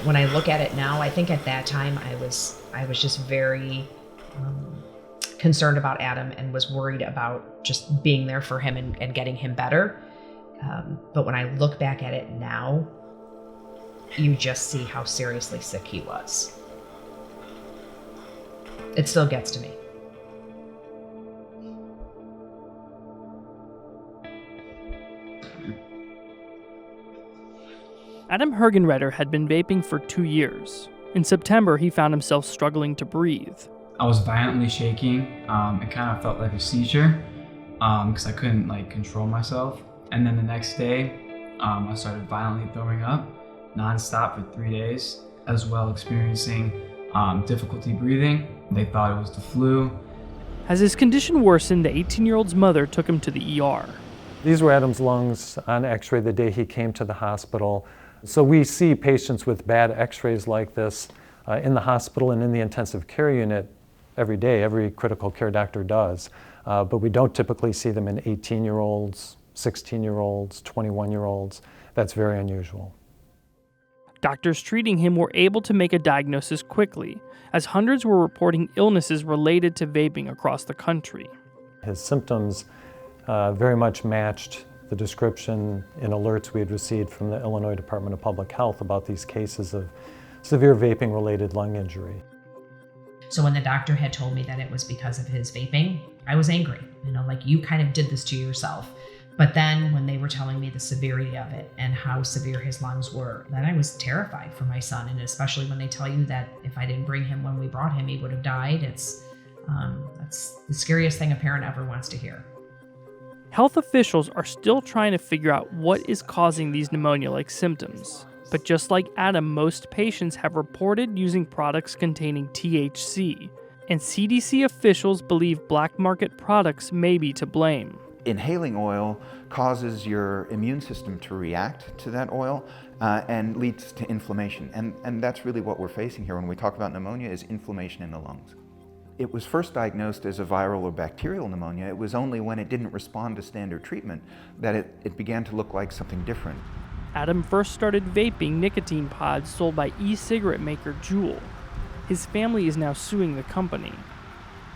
When I look at it now, I think at that time I was just very concerned about Adam and was worried about just being there for him and getting him better. But when I look back at it now, you just see how seriously sick he was. It still gets to me. Adam Hergenreder had been vaping for 2 years. In September, he found himself struggling to breathe. I was violently shaking. It kind of felt like a seizure because I couldn't control myself. And then the next day, I started violently throwing up nonstop for 3 days, as well experiencing difficulty breathing. They thought it was the flu. As his condition worsened, the 18-year-old's mother took him to the ER. These were Adam's lungs on x-ray the day he came to the hospital. So we see patients with bad x-rays like this in the hospital and in the intensive care unit every day. Every critical care doctor does. But we don't typically see them in 18-year-olds, 16-year-olds, 21-year-olds. That's very unusual. Doctors treating him were able to make a diagnosis quickly, as hundreds were reporting illnesses related to vaping across the country. His symptoms very much matched the description in alerts we had received from the Illinois Department of Public Health about these cases of severe vaping-related lung injury. So when the doctor had told me that it was because of his vaping, I was angry. You kind of did this to yourself. But then when they were telling me the severity of it and how severe his lungs were, then I was terrified for my son. And especially when they tell you that if I didn't bring him when we brought him, he would have died. That's the scariest thing a parent ever wants to hear. Health officials are still trying to figure out what is causing these pneumonia-like symptoms. But just like Adam, most patients have reported using products containing THC, and CDC officials believe black market products may be to blame. Inhaling oil causes your immune system to react to that oil and leads to inflammation. And that's really what we're facing here when we talk about pneumonia, is inflammation in the lungs. It was first diagnosed as a viral or bacterial pneumonia. It was only when it didn't respond to standard treatment that it began to look like something different. Adam first started vaping nicotine pods sold by e-cigarette maker Juul. His family is now suing the company.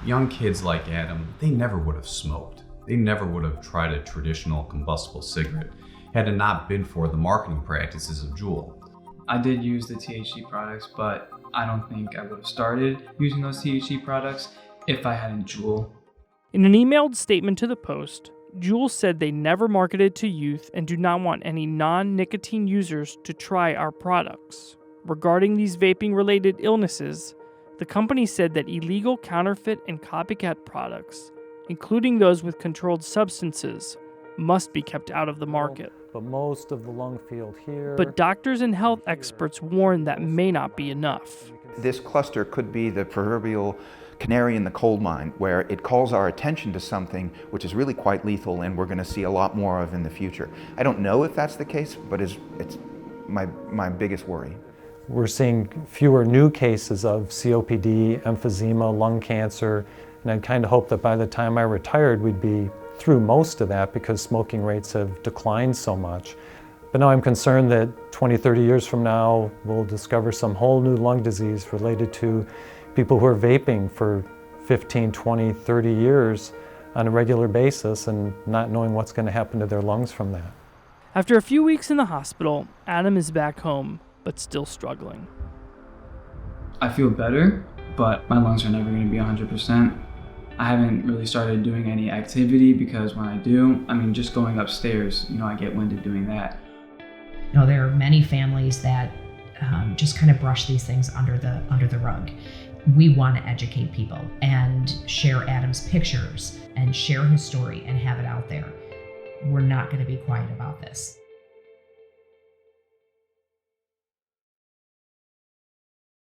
Young kids like Adam, they never would have smoked. They never would have tried a traditional combustible cigarette had it not been for the marketing practices of Juul. I did use the THC products, but I don't think I would have started using those THC products if I hadn't Juul. In an emailed statement to the Post, Juul said they never marketed to youth and do not want any non-nicotine users to try our products. Regarding these vaping-related illnesses, the company said that illegal counterfeit and copycat products, including those with controlled substances, must be kept out of the market. But most of the lung field here... But doctors and health experts warn that may not be enough. This cluster could be the proverbial canary in the coal mine, where it calls our attention to something which is really quite lethal and we're going to see a lot more of in the future. I don't know if that's the case, but it's my biggest worry. We're seeing fewer new cases of COPD, emphysema, lung cancer, and I kind of hope that by the time I retired we'd be through most of that because smoking rates have declined so much. But now I'm concerned that 20, 30 years from now we'll discover some whole new lung disease related to people who are vaping for 15, 20, 30 years on a regular basis and not knowing what's going to happen to their lungs from that. After a few weeks in the hospital, Adam is back home, but still struggling. I feel better, but my lungs are never going to be 100%. I haven't really started doing any activity because when I do, just going upstairs, I get winded doing that. There are many families that just kind of brush these things under the rug. We want to educate people and share Adam's pictures and share his story and have it out there. We're not going to be quiet about this.